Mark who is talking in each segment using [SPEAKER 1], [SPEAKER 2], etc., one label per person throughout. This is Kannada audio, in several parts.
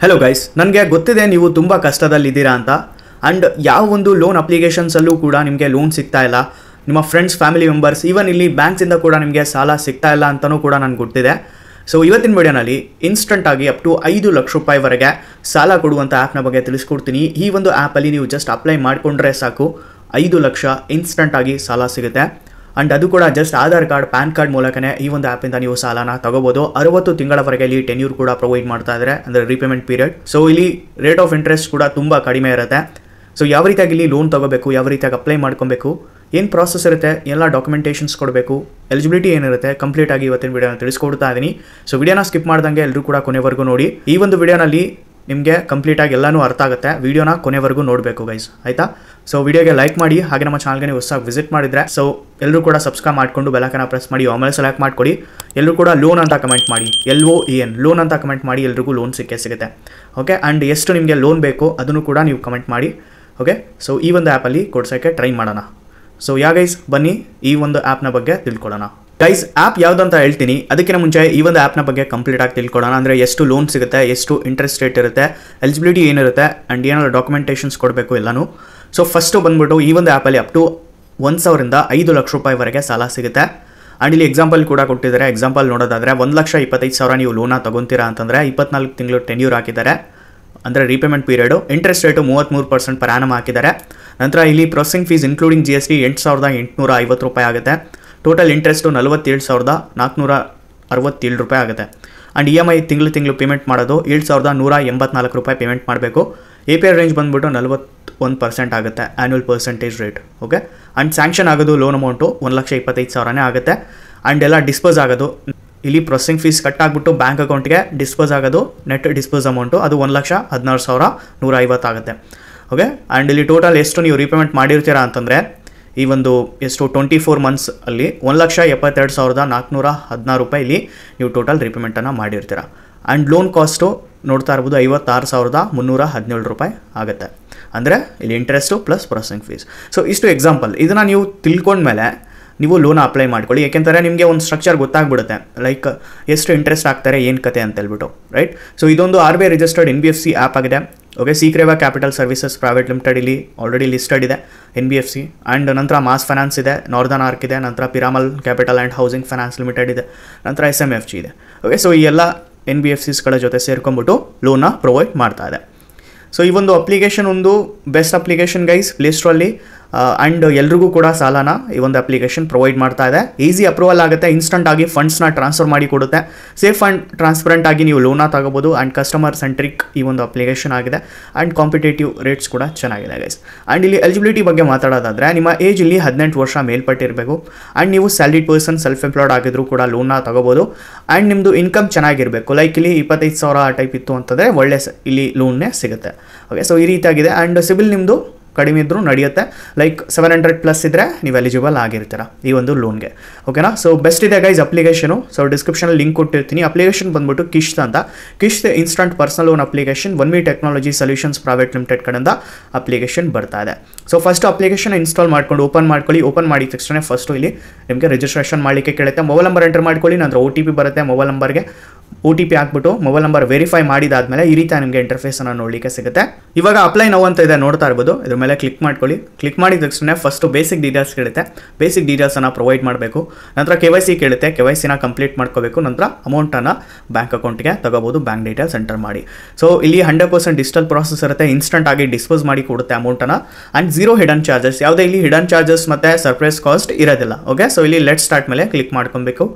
[SPEAKER 1] ಹೆಲೋ ಗೈಸ್, ನನಗೆ ಗೊತ್ತಿದೆ ನೀವು ತುಂಬ ಕಷ್ಟದಲ್ಲಿದ್ದೀರಾ ಅಂತ. ಆ್ಯಂಡ್ ಯಾವ ಒಂದು ಲೋನ್ ಅಪ್ಲಿಕೇಶನ್ಸಲ್ಲೂ ಕೂಡ ನಿಮಗೆ ಲೋನ್ ಸಿಗ್ತಾ ಇಲ್ಲ. ನಿಮ್ಮ ಫ್ರೆಂಡ್ಸ್, ಫ್ಯಾಮಿಲಿ ಮೆಂಬರ್ಸ್, ಈವನ್ ಇಲ್ಲಿ ಬ್ಯಾಂಕ್ಸಿಂದ ಕೂಡ ನಿಮಗೆ ಸಾಲ ಸಿಗ್ತಾ ಇಲ್ಲ ಅಂತಲೂ ಕೂಡ ನನಗೆ ಗೊತ್ತಿದೆ. ಸೊ ಇವತ್ತಿನ ವಿಡಿಯೋನಲ್ಲಿ ಇನ್ಸ್ಟಂಟಾಗಿ ಅಪ್ ಟು 5 ಲಕ್ಷ ರೂಪಾಯಿವರೆಗೆ ಸಾಲ ಕೊಡುವಂಥ ಆ್ಯಪ್ನ ಬಗ್ಗೆ ತಿಳಿಸ್ಕೊಡ್ತೀನಿ. ಈ ಒಂದು ಆ್ಯಪಲ್ಲಿ ನೀವು ಜಸ್ಟ್ ಅಪ್ಲೈ ಮಾಡಿಕೊಂಡ್ರೆ ಸಾಕು, 5 ಲಕ್ಷ ಇನ್ಸ್ಟಂಟಾಗಿ ಸಾಲ ಸಿಗುತ್ತೆ. ಆ್ಯಂಡ್ ಅದು ಕೂಡ just Aadhaar card, PAN card ಮೂಲಕನೇ ಈ ಒಂದು ಆ್ಯಪಿಂದ ನೀವು ಸಾಲನ ತಗೋಬೋದು. 60 ತಿಂಗಳವರೆಗೆ ಇಲ್ಲಿ ಟೆನ್ಯೂರ್ ಕೂಡ ಪ್ರೊವೈಡ್ ಮಾಡ್ತಾ ಇದ್ದಾರೆ, ಅಂದರೆ ರೀಪೇಮೆಂಟ್ ಪೀರಿಯಡ್. ಸೊ ಇಲ್ಲಿ ರೇಟ್ ಆಫ್ ಇಂಟ್ರೆಸ್ಟ್ ಕೂಡ ತುಂಬ ಕಡಿಮೆ ಇರುತ್ತೆ. ಸೊ ಯಾವ ರೀತಿಯಾಗಿ ಇಲ್ಲಿ ಲೋನ್ ತೊಗೋಬೇಕು, ಯಾವ ರೀತಿಯಾಗಿ ಅಪ್ಲೈ ಮಾಡ್ಕೊಬೇಕು, ಏನು ಪ್ರಾಸೆಸ್ ಇರುತ್ತೆ, ಎಲ್ಲ ಡಾಕ್ಯುಮೆಂಟೇಷನ್ಸ್ ಕೊಡಬೇಕು, ಎಲಿಜಿಬಿಲಿಟಿ ಏನಿರುತ್ತೆ, ಕಂಪ್ಲೀಟಾಗಿ ಇವತ್ತಿನ ವಿಡಿಯೋನ ತಿಳಿಸ್ಕೊಡ್ತಾ ಇದ್ದೀನಿ. ಸೊ ವಿಡಿಯೋನ ಸ್ಕಿಪ್ ಮಾಡ್ದಂಗೆ ಎಲ್ಲರೂ ಕೂಡ ಕೊನೆವರೆಗೂ ನೋಡಿ. ಈ ಒಂದು ವಿಡಿಯೋನಲ್ಲಿ ನಿಮಗೆ ಕಂಪ್ಲೀಟಾಗಿ ಎಲ್ಲನೂ ಅರ್ಥ ಆಗುತ್ತೆ. ವಿಡಿಯೋನ ಕೊನೆವರೆಗೂ ನೋಡಬೇಕು ಗೈಸ್, ಆಯಿತಾ? ಸೊ ವಿಡಿಯೋಗೆ ಲೈಕ್ ಮಾಡಿ, ಹಾಗೆ ನಮ್ಮ ಚಾನಲ್ಗೆ ನೀವು ಹೊಸದಾಗಿ ವಿಸಿಟ್ ಮಾಡಿದರೆ ಸೊ ಎಲ್ಲರೂ ಕೂಡ ಸಬ್ಸ್ಕ್ರೈಬ್ ಮಾಡಿಕೊಂಡು ಬೆಲೈಕನ್ನ ಪ್ರೆಸ್ ಮಾಡಿ ಆಮೇಲೆ ಸೆಲೆಕ್ಟ್ ಮಾಡ್ಕೊಳ್ಳಿ. ಎಲ್ಲರೂ ಕೂಡ ಲೋನ್ ಅಂತ ಕಮೆಂಟ್ ಮಾಡಿ, LOAN ಲೋನ್ ಅಂತ ಕಮೆಂಟ್ ಮಾಡಿ, ಎಲ್ರಿಗೂ ಲೋನ್ ಸಿಗುತ್ತೆ. ಓಕೆ, ಆ್ಯಂಡ್ ಎಷ್ಟು ನಿಮಗೆ ಲೋನ್ ಬೇಕು ಅದನ್ನು ಕೂಡ ನೀವು ಕಮೆಂಟ್ ಮಾಡಿ. ಓಕೆ, ಸೊ ಈ ಒಂದು ಆ್ಯಪಲ್ಲಿ ಕೊಡ್ಸೋಕ್ಕೆ ಟ್ರೈ ಮಾಡೋಣ. ಸೊ ಗೈಸ್ ಬನ್ನಿ ಈ ಒಂದು ಆ್ಯಪ್ನ ಬಗ್ಗೆ ತಿಳ್ಕೊಳ್ಳೋಣ. ಗೈಸ್, ಆ್ಯಪ್ ಯಾವುದಂತ ಹೇಳ್ತೀನಿ, ಅದಕ್ಕಿಂತ ಮುಂಚೆ ಈ ಒಂದು ಆ್ಯಪ್ನ ಬಗ್ಗೆ ಕಂಪ್ಲೀಟಾಗಿ ತಿಳ್ಕೊಳ್ಳೋಣ. ಅಂದರೆ ಎಷ್ಟು ಲೋನ್ ಸಿಗುತ್ತೆ, ಎಷ್ಟು ಇಂಟ್ರೆಸ್ಟ್ ರೇಟ್ ಇರುತ್ತೆ, ಎಲಿಜಿಬಿಲಿಟಿ ಏನಿರುತ್ತೆ, ಆ್ಯಂಡ್ ಏನಾದ್ರು ಡಾಕ್ಯುಮೆಂಟೇಷನ್ಸ್ ಕೊಡಬೇಕು ಎಲ್ಲನೂ. ಸೊ ಫಸ್ಟು ಬಂದ್ಬಿಟ್ಟು ಈ ಒಂದು ಆ್ಯಪಲ್ಲಿ ಅಪ್ ಟು 1,000ರಿಂದ 5 ಲಕ್ಷ ರೂಪಾಯಿವರೆಗೆ ಸಾಲ ಸಿಗುತ್ತೆ. ಆ್ಯಂಡ್ ಇಲ್ಲಿ ಎಕ್ಸಾಂಪಲ್ ಕೂಡ ಕೊಟ್ಟಿದ್ದಾರೆ. ಎಕ್ಸಾಂಪಲ್ ನೋಡೋದಾದರೆ 1,25,000 ನೀವು ಲೋನ ತೊಗೊತೀರಾ ಅಂತಂದರೆ 24 ತಿಂಗಳು ಟೆನ್ಯೂರ್ ಹಾಕಿದ್ದಾರೆ, ಅಂದರೆ repayment period. Interest rate 33% per annum ಹಾಕಿದ್ದಾರೆ. ನಂತರ ಇಲ್ಲಿ ಪ್ರೊಸೆಸಿಂಗ್ ಫೀಸ್ ಇನ್ಕ್ಲೂಡಿಂಗ್ GST 8,850 ರೂಪಾಯಿ ಆಗುತ್ತೆ. ಟೋಟಲ್ ಇಂಟ್ರೆಸ್ಟು 47,467 ರೂಪಾಯಿ ಆಗುತ್ತೆ. ಆ್ಯಂಡ್ EMI ತಿಂಗಳು ಪೇಮೆಂಟ್ ಮಾಡೋದು 7,184 ರೂಪಾಯಿ ಪೇಮೆಂಟ್ ಮಾಡಬೇಕು. APR ರೇಂಜ್ ಬಂದುಬಿಟ್ಟು 41% ಆಗುತ್ತೆ, annual percentage rate. Okay, and sanction ಆಗೋದು ಲೋನ್ ಅಮೌಂಟು 1,25,000 ಆಗುತ್ತೆ. ಆ್ಯಂಡ್ ಎಲ್ಲ ಡಿಸ್ಪೋಸ್ ಆಗೋದು ಇಲ್ಲಿ ಪ್ರೊಸೆಸಿಂಗ್ ಫೀಸ್ ಕಟ್ ಆಗಿಬಿಟ್ಟು ಬ್ಯಾಂಕ್ ಅಕೌಂಟ್ಗೆ ಡಿಸ್ಪೋಸ್ ಆಗೋದು ನೆಟ್ ಡಿಸ್ಪೋಸ್ ಅಮೌಂಟು ಅದು 1,16,150 ಆಗುತ್ತೆ. ಓಕೆ, ಆ್ಯಂಡ್ ಇಲ್ಲಿ ಟೋಟಲ್ ಎಷ್ಟು ನೀವು ರೀಪೇಮೆಂಟ್ ಮಾಡಿರ್ತೀರಾ ಅಂತಂದರೆ ಈ ಒಂದು ಎಷ್ಟು 24 ಮಂತ್ಸ್ ಅಲ್ಲಿ 1,72,416 ರೂಪಾಯಿ ಇಲ್ಲಿ ನೀವು ಟೋಟಲ್ ರೀಪೇಮೆಂಟನ್ನು ಮಾಡಿರ್ತೀರ. ಆ್ಯಂಡ್ ಲೋನ್ ಕಾಸ್ಟು ನೋಡ್ತಾ ಇರ್ಬೋದು 56,317 ರೂಪಾಯಿ ಆಗುತ್ತೆ. ಅಂದರೆ ಇಲ್ಲಿ interest plus processing fees. So ಇಷ್ಟು ಎಕ್ಸಾಂಪಲ್, ಇದನ್ನು ನೀವು ತಿಳ್ಕೊಂಡ್ಮೇಲೆ ನೀವು ಲೋನ್ ಅಪ್ಲೈ ಮಾಡ್ಕೊಳ್ಳಿ. ಯಾಕೆಂದರೆ ನಿಮಗೆ ಒಂದು ಸ್ಟ್ರಕ್ಚರ್ ಗೊತ್ತಾಗ್ಬಿಡುತ್ತೆ, ಲೈಕ್ ಎಷ್ಟು ಇಂಟ್ರೆಸ್ಟ್ ಆಗ್ತಾರೆ, ಏನು ಕತೆ ಅಂತ ಹೇಳ್ಬಿಟ್ಟು, ರೈಟ್? ಸೊ ಇದೊಂದು RBI ರಿಜಿಸ್ಟರ್ಡ್ NBFC ಆ್ಯಪ್ ಆಗಿದೆ. Okay, Si Creva capital services private limited ಇಲ್ಲಿ ಆಲ್ರೆಡಿ ಲಿಸ್ಟೆಡ್ ಇದೆ NBFC. ಆ್ಯಂಡ್ ನಂತರ ಮಾಸ್ ಫೈನಾನ್ಸ್ ಇದೆ, ನಾರ್ದನ್ ಆರ್ಕ್ ಇದೆ, ನಂತರ Piramal capital and housing finance limited ಇದೆ, ನಂತರ SMFG ಇದೆ. ಓಕೆ, ಸೊ ಈ ಎಲ್ಲ NBFCಸ್ಗಳ ಜೊತೆ ಸೇರ್ಕೊಂಡ್ಬಿಟ್ಟು ಲೋನ್ನ ಪ್ರೊವೈಡ್ ಮಾಡ್ತಾ ಇದೆ. ಸೊ ಈ ಒಂದು ಅಪ್ಲಿಕೇಶನ್ ಒಂದು ಬೆಸ್ಟ್ ಅಪ್ಲಿಕೇಶನ್ ಗೈಸ್ ಪ್ಲೇಸ್ಟೋರಲ್ಲಿ. ಆ್ಯಂಡ್ ಎಲ್ರಿಗೂ ಕೂಡ ಸಾಲನ ಈ ಒಂದು ಅಪ್ಲಿಕೇಶನ್ ಪ್ರೊವೈಡ್ ಮಾಡ್ತಾ ಇದೆ. ಈಸಿ ಅಪ್ರೂವಲ್ ಆಗುತ್ತೆ, ಇನ್ಸ್ಟಂಟಾಗಿ ಫಂಡ್ಸ್ನ ಟ್ರಾನ್ಸ್ಫರ್ ಮಾಡಿ ಕೊಡುತ್ತೆ. ಸೇಫ್ ಆ್ಯಂಡ್ ಟ್ರಾನ್ಸ್ಪರೆಂಟ್ ಆಗಿ ನೀವು ಲೋನ ತಗೋಬೋದು. ಆ್ಯಂಡ್ ಕಸ್ಟಮರ್ ಸೆಂಟ್ರಿಕ್ ಈ ಒಂದು ಅಪ್ಲಿಕೇಶನ್ ಆಗಿದೆ. ಆ್ಯಂಡ್ ಕಾಂಪಿಟೇಟಿವ್ ರೇಟ್ಸ್ ಕೂಡ ಚೆನ್ನಾಗಿದೆ ಗೈಸ್. ಆ್ಯಂಡ್ ಇಲ್ಲಿ ಎಲಿಜಿಬಿಲಿಟಿ ಬಗ್ಗೆ ಮಾತಾಡೋದಾದರೆ ನಿಮ್ಮ ಏಜ್ ಇಲ್ಲಿ 18 ವರ್ಷ ಮೇಲ್ಪಟ್ಟಿರಬೇಕು. ಆ್ಯಂಡ್ ನೀವು ಸ್ಯಾಲ್ರಿಡ್ ಪರ್ಸನ್, ಸೆಲ್ಫ್ ಎಂಪ್ಲಾಯ್ಡ್ ಆಗಿದ್ರು ಕೂಡ ಲೋನ್ನ ತಗೋಬೋದು. ಆ್ಯಂಡ್ ನಿಮ್ಮದು ಇನ್ಕಮ್ ಚೆನ್ನಾಗಿರಬೇಕು, ಲೈಕ್ ಇಲ್ಲಿ 25,000 ಆ ಟೈಪ್ ಇತ್ತು ಅಂತಂದರೆ ಒಳ್ಳೆ ಇಲ್ಲಿ ಲೋನ್ನೇ ಸಿಗುತ್ತೆ. ಓಕೆ, ಸೊ ಈ ರೀತಿಯಾಗಿದೆ. ಆ್ಯಂಡ್ ಸಿಬಿಲ್ ನಿಮ್ಮದು ಕಡಿಮೆ ಇದ್ದರೂ ನಡೆಯುತ್ತೆ, ಲೈಕ್ 700+ ಇದ್ದರೆ ನೀವು ಎಲಿಜಿಬಲ್ ಆಗಿರ್ತೀರ ಈ ಒಂದು ಲೋನ್ಗೆ. ಓಕೆನಾ? ಸೊ ಬೆಸ್ಟ್ ಇದೆ ಗೈಸ್ ಅಪ್ಲಿಕೇಶನು. ಸೊ ಡಿಸ್ಕ್ರಿಪ್ಷನಲ್ಲಿ ಲಿಂಕ್ ಕೊಟ್ಟಿರ್ತೀನಿ. ಅಪ್ಲಿಕೇಶನ್ ಬಂದ್ಬಿಟ್ಟು ಕಿಶ್ತ್ ಅಂತ, Kissht instant personal loan application OnEMI technology solutions private limited ಕಡೆಯಿಂದ ಅಪ್ಲಿಕೇಶನ್ ಬರ್ತಾ ಇದೆ. ಸೊ ಫಸ್ಟ್ ಅಪ್ಲಿಕೇಶನ್ ಇನ್ಸ್ಟಾಲ್ ಮಾಡ್ಕೊಂಡು ಓಪನ್ ಮಾಡ್ಕೊಳ್ಳಿ. ಓಪನ್ ಮಾಡಿದ ತಕ್ಷಣ ಫಸ್ಟು ಇಲ್ಲಿ ನಿಮಗೆ ರಿಜಿಸ್ಟ್ರೇಷನ್ ಮಾಡಲಿಕ್ಕೆ ಕೇಳುತ್ತೆ. ಮೊಬೈಲ್ ನಂಬರ್ ಎಂಟರ್ ಮಾಡ್ಕೊಳ್ಳಿ, ನಂತರ OTP ಬರುತ್ತೆ. ಮೊಬೈಲ್ ನಂಬರ್ಗೆ OTP ಹಾಕ್ಬಿಟ್ಟು ಮೊಬೈಲ್ ನಂಬರ್ ವೆರಿಫೈ ಮಾಡಿದಾದ್ಮೇಲೆ ಈ ರೀತಿ ನಿಮಗೆ ಇಂಟರ್ಫೇಸನ್ನು ನೋಡಲಿಕ್ಕೆ ಸಿಗುತ್ತೆ. ಇವಾಗ ಅಪ್ಲೈ ನೌ ಅಂತ ಇದೆ, ನೋಡ್ತಾ ಇರ್ಬೋದು. ಇದ್ರ ಮೇಲೆ ಕ್ಲಿಕ್ ಮಾಡ್ಕೊಳ್ಳಿ. ಕ್ಲಿಕ್ ಮಾಡಿದ ತಕ್ಷಣ ಫಸ್ಟು ಬೇಸಿಕ್ ಡೀಟೇಲ್ಸ್ ಕೇಳುತ್ತೆ. ಬೇಸಿಕ್ ಡೀಟೇಲ್ಸನ್ನು ಪ್ರೊವೈಡ್ ಮಾಡಬೇಕು. ನಂತರ KYC ಕೇಳುತ್ತೆ, KYCನ ಕಂಪ್ಲೀಟ್ ಮಾಡ್ಕೋಬೇಕು. ನಂತರ ಅಮೌಂಟನ್ನು ಬ್ಯಾಂಕ್ ಅಕೌಂಟ್ಗೆ ತಗೋಬೋದು. ಬ್ಯಾಂಕ್ ಡೀಟೇಲ್ಸ್ ಎಂಟರ್ ಮಾಡಿ. ಸೊ ಇಲ್ಲಿ 100% ಡಿಜಿಟಲ್ ಪ್ರಾಸೆಸ್ ಇರುತ್ತೆ. ಇನ್ಸ್ಟಂಟ್ ಆಗಿ ಡಿಸ್ಪೋಸ್ ಮಾಡಿ ಕೊಡುತ್ತೆ ಅಮೌಂಟನ್ನು. ಆ್ಯಂಡ್ 0 ಹಿಡನ್ ಚಾರ್ಜಸ್, ಯಾವುದೇ ಇಲ್ಲಿ ಹಿಡನ್ ಚಾರ್ಜಸ್ ಮತ್ತು ಸರ್ಪ್ರೈಸ್ ಕಾಸ್ಟ್ ಇರೋದಿಲ್ಲ. ಓಕೆ, ಸೊ ಇಲ್ಲಿ ಲೆಟ್ ಸ್ಟಾರ್ಟ್ ಮೇಲೆ ಕ್ಲಿಕ್ ಮಾಡ್ಕೊಬೇಕು.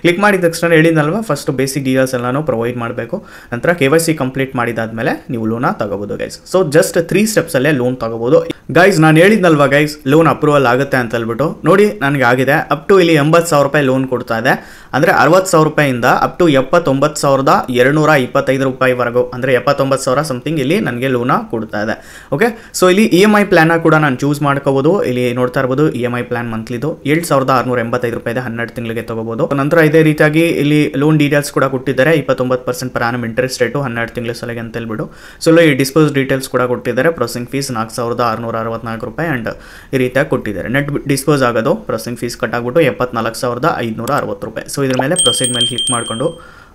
[SPEAKER 1] ಕ್ಲಿಕ್ ಮಾಡಿದ ತಕ್ಷಣ ಹೇಳಿದ್ನಲ್ವ, ಫಸ್ಟು ಬೇಸಿಕ್ ಡೀಟೇಲ್ಸ್ ಎಲ್ಲನೂ ಪ್ರೊವೈಡ್ ಮಾಡಬೇಕು. ನಂತರ KYC ಕಂಪ್ಲೀಟ್ ಮಾಡಿದಾದ್ಮೇಲೆ ನೀವು ಲೋನ ತಗೋಬೋದು ಗೈಸ್. ಸೊ ಜಸ್ಟ್ 3 ಸ್ಟೆಪ್ಸಲ್ಲೇ ಲೋನ್ ತಗೋಬೋದು ಗೈಸ್. ನಾನು ಹೇಳಿದ್ನಲ್ವ ಗೈಸ್ ಲೋನ್ ಅಪ್ರೂವಲ್ ಆಗುತ್ತೆ ಅಂತ ಹೇಳ್ಬಿಟ್ಟು, ನೋಡಿ ನನಗೆ ಆಗಿದೆ. ಅಪ್ ಟು ಇಲ್ಲಿ 80,000 ರೂಪಾಯಿ ಲೋನ್ ಕೊಡ್ತಾ ಇದೆ. ಅಂದರೆ 60,000 ರೂಪಾಯಿಂದ ಅಪ್ ಟು 79,225 ರೂಪಾಯಿವರೆಗೂ, ಅಂದರೆ 79,000 ಸಮಥಿಂಗ್ ಇಲ್ಲಿ ನನಗೆ ಲೋನ ಕೊಡ್ತಾ ಇದೆ. ಓಕೆ, ಸೊ ಇಲ್ಲಿ EMI ಪ್ಲಾನ್ನ ಕೂಡ ನಾನು ಚೂಸ್ ಮಾಡ್ಕೋಬೋದು. ಇಲ್ಲಿ ನೋಡ್ತಾ ಇರ್ಬೋದು EMI ಪ್ಲಾನ್ ಮಂತ್ಲಿದು 7,685 ರೂಪಾಯಿ ಇದೆ, 12 ತಿಂಗಳಿಗೆ ತಗೋಬೋದು. ನಂತರ ಇದೇ ರೀತಿಯಾಗಿ ಇಲ್ಲಿ ಲೋನ್ ಡೀಟೇಲ್ಸ್ ಕೂಡ ಕೊಟ್ಟಿದ್ದಾರೆ. 29% ಪರ್ ಆನಮ್ ಇಂಟ್ರೆಸ್ಟ್ ರೇಟು 12 ತಿಂಗಳ ಸಲಗೆ ಅಂತ ಹೇಳ್ಬಿಟ್ಟು. ಸೊ ಇಲ್ಲಿ ಡಿಸ್ಪೋಸ್ ಡೀಟೇಲ್ಸ್ ಕೂಡ ಕೊಟ್ಟಿದ್ದಾರೆ. ಪ್ರೊಸೆಸಿಂಗ್ ಫೀಸ್ 4,664 ರೂಪಾಯಿ ಆ್ಯಂಡ್ ಈ ರೀತಿಯಾಗಿ ಕೊಟ್ಟಿದ್ದಾರೆ. ನೆಟ್ ಡಿಸ್ಪೋಸ್ ಆಗೋದು ಪ್ರೊಸೆಸಿಂಗ್ ಫೀಸ್ ಕಟ್ ಆಗಿಬಿಟ್ಟು 74,560 ರೂಪಾಯಿ. ಸೊ ಇದ್ರ ಮೇಲೆ ಪ್ರೊಸೀಡ್ ಮೇಲೆ ಕ್ಲಿಕ್ ಮಾಡಿಕೊಂಡು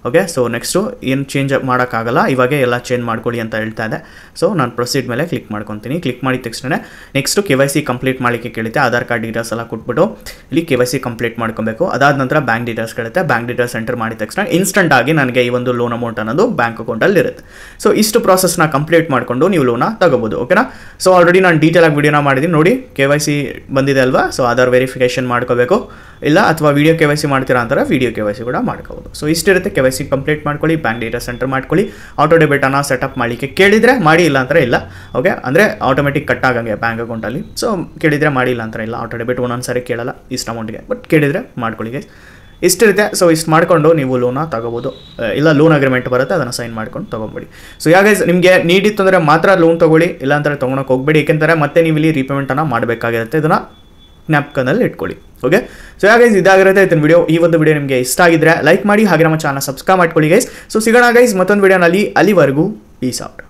[SPEAKER 1] ಓಕೆ. ಸೊ ನೆಕ್ಸ್ಟು ಏನು ಚೇಂಜ್ ಮಾಡೋಕ್ಕಾಗಲ್ಲ, ಇವಾಗೆ ಎಲ್ಲ ಚೇಂಜ್ ಮಾಡ್ಕೊಳ್ಳಿ ಅಂತ ಹೇಳ್ತಾ ಇದೆ. ಸೊ ನಾನು ಪ್ರೊಸೀಡ್ ಮೇಲೆ ಕ್ಲಿಕ್ ಮಾಡ್ಕೊತೀನಿ. ಕ್ಲಿಕ್ ಮಾಡಿದ ತಕ್ಷಣ ನೆಕ್ಸ್ಟು KYC ಕಂಪ್ಲೀಟ್ ಮಾಡಲಿಕ್ಕೆ ಕೇಳುತ್ತೆ. ಆಧಾರ್ ಕಾರ್ಡ್ ಡೀಟೇಲ್ಸ್ ಎಲ್ಲ ಕೊಟ್ಬಿಟ್ಟು ಇಲ್ಲಿ KYC ಕಂಪ್ಲೀಟ್ ಮಾಡ್ಕೊಬೇಕು. ಅದಾದ ನಂತರ ಬ್ಯಾಂಕ್ ಡೀಟೇಲ್ಸ್ ಕೇಳುತ್ತೆ. ಬ್ಯಾಂಕ್ ಡೀಟೇಲ್ಸ್ ಎಂಟರ್ ಮಾಡಿದ ತಕ್ಷಣ ಇನ್ಸ್ಟಂಟ್ ಆಗಿ ನನಗೆ ಈ ಒಂದು ಲೋನ್ ಅಮೌಂಟ್ ಅನ್ನೋದು ಬ್ಯಾಂಕ್ ಅಕೌಂಟಲ್ಲಿ ಇರುತ್ತೆ. ಸೊ ಇಷ್ಟು ಪ್ರಾಸೆಸ್ನ ಕಂಪ್ಲೀಟ್ ಮಾಡಿಕೊಂಡು ನೀವು ಲೋನ ತಗೋಬೋದು. ಓಕೆನಾ. ಸೊ ಆಲ್ರೆಡಿ ನಾನು ಡೀಟೇಲ್ ಆಗಿ ವಿಡಿಯೋನ ಮಾಡಿದ್ದೀನಿ ನೋಡಿ. KYC ಬಂದಿದೆ ಅಲ್ವಾ. ಸೊ ಆಧಾರ್ ವೆರಿಫಿಕೇಷನ್ ಮಾಡ್ಕೋಬೇಕು, ಇಲ್ಲ ಅಥವಾ ವಿಡಿಯೋ KYC ಮಾಡ್ತೀರಾ ಅಂತಾರೆ ವಿಡಿಯೋ KYC ಕೂಡ ಮಾಡ್ಕೋಬೋದು. ಸೊ ಇಷ್ಟಿರುತ್ತೆ. KYC ಕಂಪ್ಲೀಟ್ ಮಾಡ್ಕೊಳ್ಳಿ, ಬ್ಯಾಂಕ್ ಡೀಟೇಲ್ಸ್ ಎಂಟರ್ ಮಾಡ್ಕೊಳ್ಳಿ. ಆಟೋ ಡೆಬಿಟನ್ನು ಸೆಟಪ್ ಮಾಡಲಿಕ್ಕೆ ಕೇಳಿದರೆ ಮಾಡಿ, ಇಲ್ಲ ಅಂದರೆ ಇಲ್ಲ. ಓಕೆ. ಅಂದರೆ ಆಟೋಮೆಟಿಕ್ ಕಟ್ ಆಗಂಗೆ ಬ್ಯಾಂಕ್ ಅಕೌಂಟಲ್ಲಿ. ಸೊ ಕೇಳಿದರೆ ಮಾಡಿ, ಇಲ್ಲ ಅಂತಾರೆ ಇಲ್ಲ. ಆಟೋ ಡೆಬಿಟ್ ಒಂದೊಂದು ಸಾರಿ ಕೇಳಲ್ಲ ಇಷ್ಟು ಅಮೌಂಟ್ಗೆ, ಬಟ್ ಕೇಳಿದರೆ ಮಾಡ್ಕೊಳ್ಳಿ ಗೈಸ್. ಇಷ್ಟಿರುತ್ತೆ. ಸೊ ಇಷ್ಟು ಮಾಡಿಕೊಂಡು ನೀವು ಲೋನ ತಗೋಬೋದು, ಇಲ್ಲ ಲೋನ್ ಅಗ್ರಿಮೆಂಟ್ ಬರುತ್ತೆ ಅದನ್ನು ಸೈನ್ ಮಾಡ್ಕೊಂಡು ತೊಗೊಂಬಿಡಿ. ಸೊ ಗೈಸ್ ನಿಮಗೆ ನೀಡಿತ್ತು ಅಂದರೆ ಮಾತ್ರ ಲೋನ್ ತೊಗೊಳ್ಳಿ, ಇಲ್ಲ ಅಂದರೆ ತೊಗೊಳಕ್ಕೆ ಹೋಗಬೇಡಿ. ಏಕೆಂದರೆ ಮತ್ತೆ ನೀವು ಇಲ್ಲಿ ರೀಪೇಮೆಂಟನ್ನು ಮಾಡಬೇಕಾಗಿರುತ್ತೆ. ಇದನ್ನು ಜ್ಞಾಪಕದಲ್ಲಿ ಇಟ್ಕೊಳ್ಳಿ. ಓಕೆ. ಸೊ ಗೈಸ್ ಇದಾಗಿರುತ್ತೆ ಇದನ್ನ ವಿಡಿಯೋ. ಈ ಒಂದು ವಿಡಿಯೋ ನಿಮಗೆ ಇಷ್ಟ ಆಗಿದ್ರೆ ಲೈಕ್ ಮಾಡಿ, ಹಾಗೆ ನಮ್ಮ ಚಾನಲ್ ಸಬ್ಸ್ಕ್ರೈಬ್ ಮಾಡ್ಕೊಳ್ಳಿ ಗೈಸ್. ಸೊ ಸಿಗೋಣ ಗೈಸ್ ಮತ್ತೊಂದು ವಿಡಿಯೋನಲ್ಲಿ. ಅಲ್ಲಿವರೆಗೂ ಪೀಸ್ ಔಟ್.